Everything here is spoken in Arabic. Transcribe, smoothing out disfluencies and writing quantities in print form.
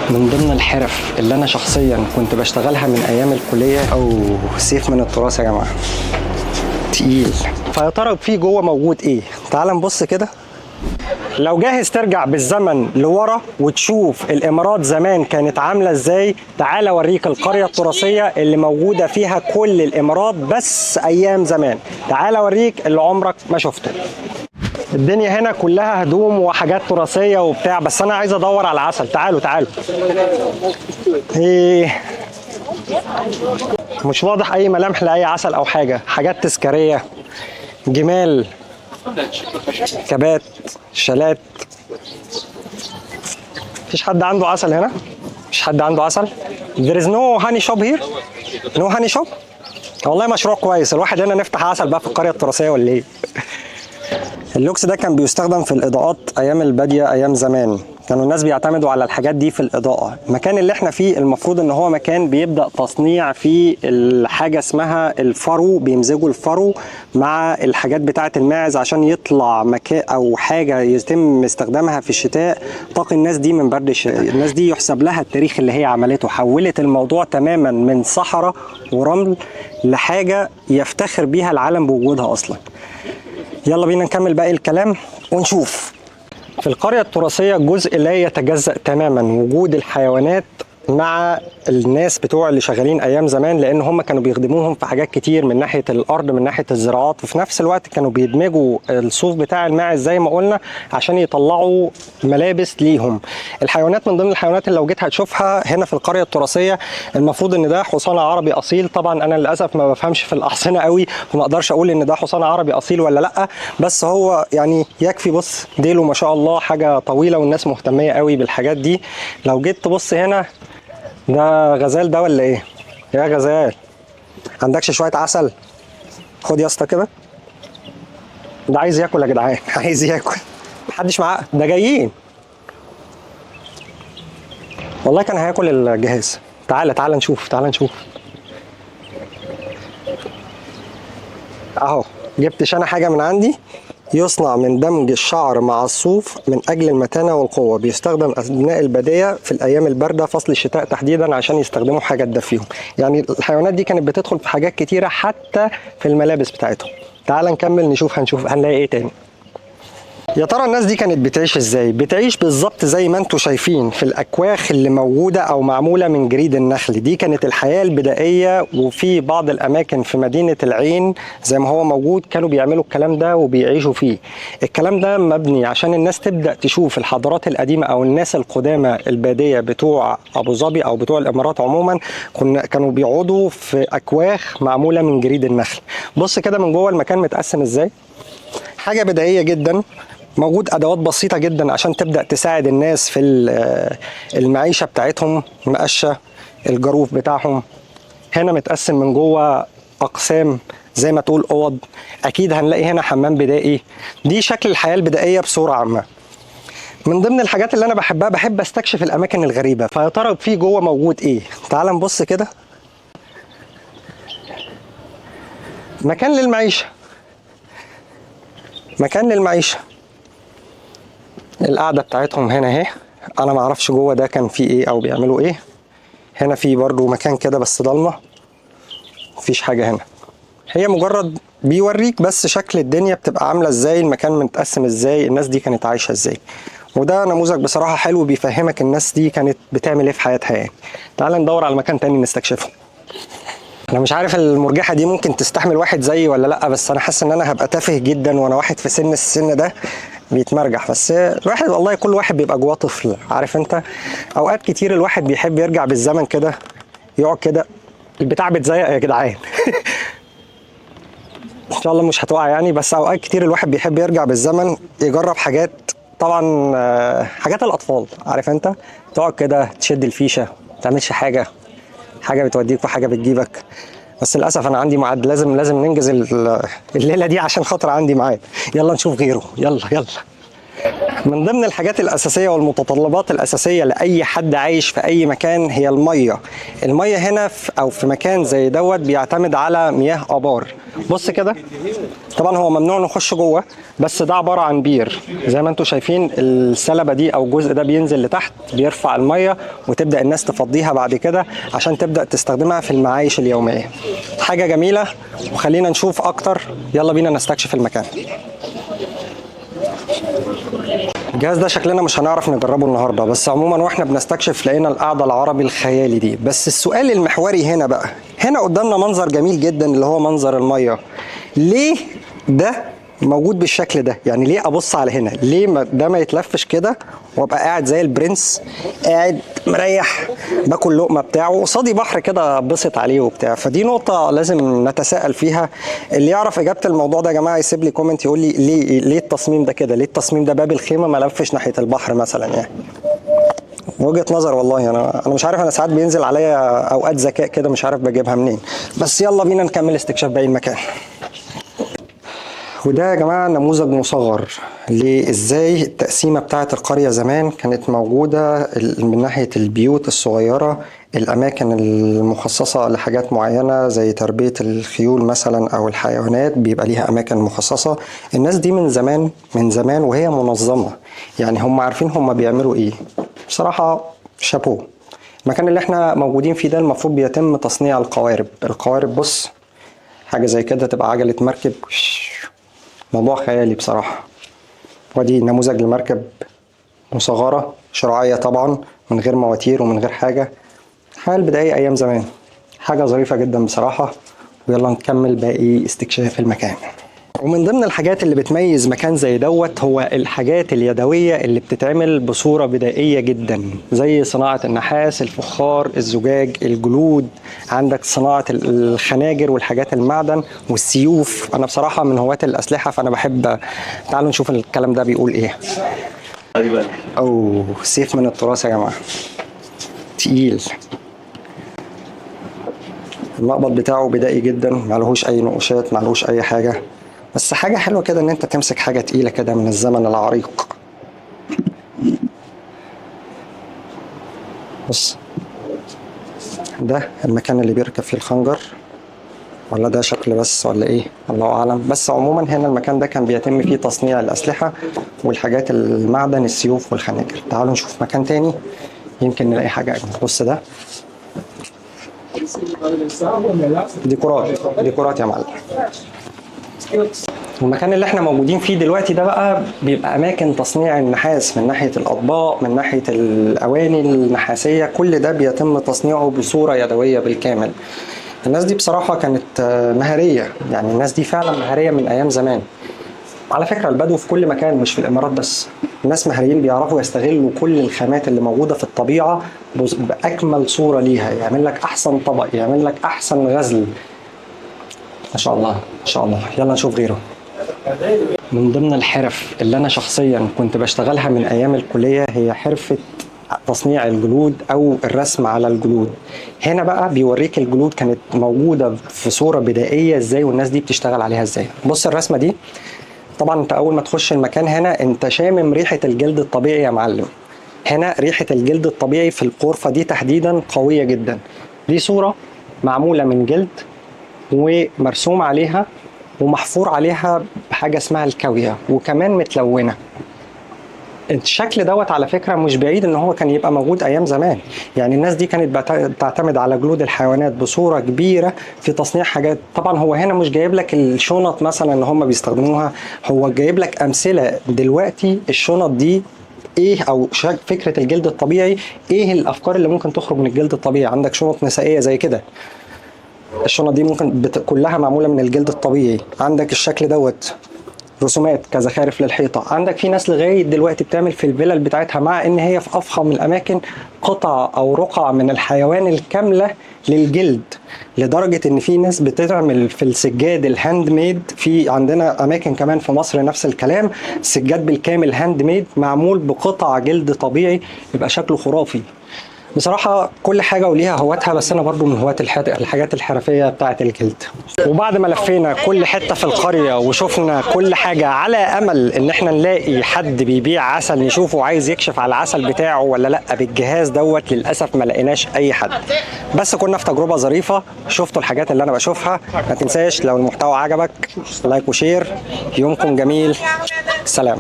من ضمن الحرف اللي انا شخصيا كنت بشتغلها من ايام الكليه، او سيف من التراث يا جماعه، تقيل. فيا ترى في جوه موجود ايه؟ تعال نبص كده. لو جاهز ترجع بالزمن لورا وتشوف الامارات زمان كانت عامله ازاي، تعال اوريك القريه التراثيه اللي موجوده فيها كل الامارات بس ايام زمان. تعال اوريك اللي عمرك ما شفته. الدنيا هنا كلها هدوم وحاجات تراثيه وبتاع، بس انا عايز ادور على عسل. تعالوا تعالوا. ايه، مش واضح اي ملامح لاي عسل او حاجه. حاجات تذكاريه، جمال، كبات، شالات. مفيش حد عنده عسل هنا؟ مفيش حد عنده عسل؟ There is no honey shop here? No honey shop؟ والله مشروع كويس. الواحد هنا نفتح عسل بقى في القرية التراثية ولا ايه؟ اللوكس ده كان بيستخدم في الإضاءات أيام البادية، أيام زمان. كانوا الناس بيعتمدوا على الحاجات دي في الإضاءة. المكان اللي احنا فيه المفروض ان هو مكان بيبدأ تصنيع فيه الحاجة اسمها الفرو. بيمزجوا الفرو مع الحاجات بتاعة الماعز عشان يطلع مكان أو حاجة يتم استخدامها في الشتاء تقي الناس دي من برد الناس دي يحسب لها التاريخ اللي هي عملته. حولت الموضوع تماما من صحراء ورمل لحاجة يفتخر بيها العالم بوجودها أصلا. يلا بينا نكمل باقي الكلام ونشوف. في القرية التراثية جزء لا يتجزأ تماما وجود الحيوانات مع الناس بتوع اللي شغالين ايام زمان، لان هم كانوا بيخدموهم في حاجات كتير من ناحيه الارض، من ناحيه الزراعات، وفي نفس الوقت كانوا بيدمجوا الصوف بتاع الماعز زي ما قلنا عشان يطلعوا ملابس ليهم. الحيوانات من ضمن الحيوانات اللي لو جيت هتشوفها هنا في القريه التراثيه، المفروض ان ده حصان عربي اصيل. طبعا انا للاسف ما بفهمش في الاحصنه قوي وما اقدرش اقول ان ده حصان عربي اصيل ولا لا، بس هو يعني يكفي. بص ديله ما شاء الله حاجه طويله، والناس مهتميه قوي بالحاجات دي. لو جيت تبص هنا، ده غزال ده ولا ايه؟ يا غزال، عندكش شويه عسل؟ خد يا اسطى كده. ده عايز ياكل يا جدعان، عايز ياكل. محدش معاه، ده جايين والله. كان هياكل الجهاز. تعالى تعالى نشوف، تعالى نشوف. اهو جبتش انا حاجه من عندي. يصنع من دمج الشعر مع الصوف من اجل المتانه والقوه. بيستخدم اثناء الباديه في الايام البارده، فصل الشتاء تحديدا، عشان يستخدموا حاجه تدفيهم. يعني الحيوانات دي كانت بتدخل في حاجات كتيره حتى في الملابس بتاعتهم. تعال نكمل نشوف، هنشوف هنلاقي ايه تاني. يا ترى الناس دي كانت بتعيش ازاي؟ بتعيش بالظبط زي ما انتم شايفين في الاكواخ اللي موجوده او معموله من جريد النخل. دي كانت الحياه البدائيه، وفي بعض الاماكن في مدينه العين زي ما هو موجود كانوا بيعملوا الكلام ده وبيعيشوا فيه. الكلام ده مبني عشان الناس تبدا تشوف الحضارات القديمه او الناس القدامى الباديه بتوع ابو ظبي او بتوع الامارات عموما. كانوا بيقعدوا في اكواخ معموله من جريد النخل. بص كده من جوه المكان متقسم ازاي. حاجه بدائيه جدا. موجود ادوات بسيطه جدا عشان تبدا تساعد الناس في المعيشه بتاعتهم. مقشه، الجروف بتاعهم. هنا متقسم من جوه اقسام زي ما تقول اوض. اكيد هنلاقي هنا حمام بدائي. دي شكل الحياه البدائيه بصوره عامه. من ضمن الحاجات اللي انا بحبها، بحب استكشف الاماكن الغريبه. فيا ترى في جوه موجود ايه؟ تعال نبص كده. مكان للمعيشه، مكان للمعيشه. القعده بتاعتهم هنا اهي. انا ما اعرفش جوه ده كان فيه ايه او بيعملوا ايه. هنا في برضو مكان كده بس ضلمه، مفيش حاجه هنا. هي مجرد بيوريك بس شكل الدنيا بتبقى عامله ازاي، المكان متقسم ازاي، الناس دي كانت عايشه ازاي. وده نموذج بصراحه حلو بيفهمك الناس دي كانت بتعمل ايه في حياتها يعني. تعال ندور على مكان تاني نستكشفه. انا مش عارف المرجحه دي ممكن تستحمل واحد زيي ولا لا، بس انا حاسس ان انا هبقى تافه جدا وانا واحد في السن ده بيتمرجح. بس الواحد والله كل واحد بيبقى جواه طفل. عارف انت، اوقات كتير الواحد بيحب يرجع بالزمن كده، يقعد كده. البتاع بتزيق يا جدعان. ان شاء الله مش هتقع يعني. بس اوقات كتير الواحد بيحب يرجع بالزمن يجرب حاجات. طبعا حاجات الاطفال. عارف انت، تقعد كده تشد الفيشه، ما تعملش حاجه، حاجه بتوديك وحاجه بتجيبك. بس للاسف انا عندي ميعاد، لازم ننجز الليله دي عشان خاطر عندي ميعاد. يلا نشوف غيره، يلا يلا. من ضمن الحاجات الأساسية والمتطلبات الأساسية لأي حد عايش في أي مكان هي المية. المية هنا أو في مكان زي دوت بيعتمد على مياه آبار. بص كده، طبعا هو ممنوع نخش جوه، بس ده عبارة عن بير زي ما انتم شايفين. السلبة دي أو الجزء ده بينزل لتحت بيرفع المية، وتبدأ الناس تفضيها بعد كده عشان تبدأ تستخدمها في المعايش اليومية. حاجة جميلة، وخلينا نشوف أكتر. يلا بينا نستكشف المكان. الجهاز ده شكلنا مش هنعرف نجربه النهارده، بس عموما واحنا بنستكشف لقينا القعده العربي الخيالي دي. بس السؤال المحوري هنا بقى، هنا قدامنا منظر جميل جدا اللي هو منظر الميه. ليه ده موجود بالشكل ده؟ يعني ليه ابص على هنا؟ ليه ده ما يتلفش كده وابقى قاعد زي البرنس، قاعد مريح باكل لقمه بتاعه قصادي بحر كده اتبسط عليه وبتاع؟ فدي نقطه لازم نتساءل فيها. اللي يعرف اجابه الموضوع ده يا جماعه يسيب لي كومنت يقول لي ليه التصميم ده كده؟ ليه التصميم ده باب الخيمه ما لفش ناحيه البحر مثلا؟ يعني وجهه نظر والله. انا مش عارف، انا ساعات بينزل عليا اوقات ذكاء كده مش عارف بجيبها منين. بس يلا بينا نكمل استكشاف باقي المكان. وده يا جماعة نموذج مصغر لإزاي التقسيمة بتاعة القرية زمان كانت موجودة من ناحية البيوت الصغيرة، الأماكن المخصصة لحاجات معينة زي تربية الخيول مثلا أو الحيوانات بيبقى ليها أماكن مخصصة. الناس دي من زمان وهي منظمة، يعني هم عارفين هم بيعملوا إيه. بصراحة شابو. المكان اللي احنا موجودين فيه ده المفروض بيتم تصنيع القوارب. بص، حاجة زي كده تبقى عجلة مركب، موضوع خيالي بصراحة. ودي نموذج لمركب مصغرة شراعية طبعا، من غير مواتير ومن غير حاجة. الحياة البدائية أيام زمان، حاجة ظريفة جدا بصراحة. ويلا نكمل باقي استكشاف المكان. ومن ضمن الحاجات اللي بتميز مكان زي دوت هو الحاجات اليدوية اللي بتتعمل بصورة بدائية جدا، زي صناعة النحاس، الفخار، الزجاج، الجلود. عندك صناعة الخناجر والحاجات المعدن والسيوف. أنا بصراحة من هواة الأسلحة فأنا بحب. تعالوا نشوف الكلام ده بيقول إيه. أوه، سيف من التراث يا جماعة، تقيل. المقبض بتاعه بدائي جدا، معلهوش أي نقوشات، معلهوش أي حاجة. بس حاجة حلوة كده ان انت تمسك حاجة تقيلة كده من الزمن العريق. بص، ده المكان اللي بيركب فيه الخنجر، ولا ده شكل بس ولا ايه؟ الله اعلم. بس عموما هنا المكان ده كان بيتم فيه تصنيع الاسلحة والحاجات المعدن، السيوف والخناجر. تعالوا نشوف مكان تاني يمكن نلاقي حاجة اجمل. بص ده ديكورات يا معلم. المكان اللي احنا موجودين فيه دلوقتي ده بقى بيبقى اماكن تصنيع النحاس، من ناحية الاطباق، من ناحية الاواني النحاسية. كل ده بيتم تصنيعه بصورة يدوية بالكامل. الناس دي بصراحة كانت مهارية، يعني الناس دي فعلا مهارية من ايام زمان. على فكرة البدو في كل مكان مش في الامارات بس، الناس مهاريين بيعرفوا يستغلوا كل الخامات اللي موجودة في الطبيعة باكمل صورة ليها. يعمل لك احسن طبق، يعمل لك احسن غزل. ما شاء الله ما شاء الله. يلا نشوف غيره. من ضمن الحرف اللي أنا شخصيا كنت بشتغلها من أيام الكلية هي حرفة تصنيع الجلود أو الرسم على الجلود. هنا بقى بيوريك الجلود كانت موجودة في صورة بدائية إزاي، والناس دي بتشتغل عليها إزاي. بص الرسمة دي، طبعا أنت أول ما تخش المكان هنا أنت شامم ريحة الجلد الطبيعي يا معلم. هنا ريحة الجلد الطبيعي في الغرفة دي تحديدا قوية جدا. دي صورة معمولة من جلد ومرسوم عليها ومحفور عليها بحاجة اسمها الكاوية، وكمان متلونة. الشكل دوت على فكرة مش بعيد ان هو كان يبقى موجود ايام زمان. يعني الناس دي كانت بتعتمد على جلود الحيوانات بصورة كبيرة في تصنيع حاجات. طبعا هو هنا مش جايب لك الشنط مثلا ان هم بيستخدموها، هو جايب لك امثلة دلوقتي الشنط دي ايه، او فكرة الجلد الطبيعي ايه الافكار اللي ممكن تخرج من الجلد الطبيعي. عندك شنط نسائية زي كده، الشنط دي ممكن كلها معمولة من الجلد الطبيعي. عندك الشكل دوت رسومات كزخارف للحيطة. عندك في ناس لغاية دلوقتي بتعمل في الفلل بتاعتها، مع ان هي في افخم الاماكن، قطع او رقع من الحيوان الكاملة للجلد. لدرجة ان في ناس بتعمل في السجاد الهاند ميد. في عندنا اماكن كمان في مصر نفس الكلام، سجاد بالكامل هاند ميد معمول بقطع جلد طبيعي، يبقى شكله خرافي. بصراحة كل حاجة وليها هواتها، بس أنا برضو من هواة الحاجات الحرفية بتاعة الجلد. وبعد ما لفينا كل حتة في القرية وشفنا كل حاجة على أمل إن احنا نلاقي حد بيبيع عسل نشوفه عايز يكشف على العسل بتاعه ولا لأ بالجهاز دوت، للأسف ما لقيناش أي حد. بس كنا في تجربة ظريفة، شفتوا الحاجات اللي أنا بشوفها. ما تنساش لو المحتوى عجبك لايك وشير. يومكم جميل. سلام.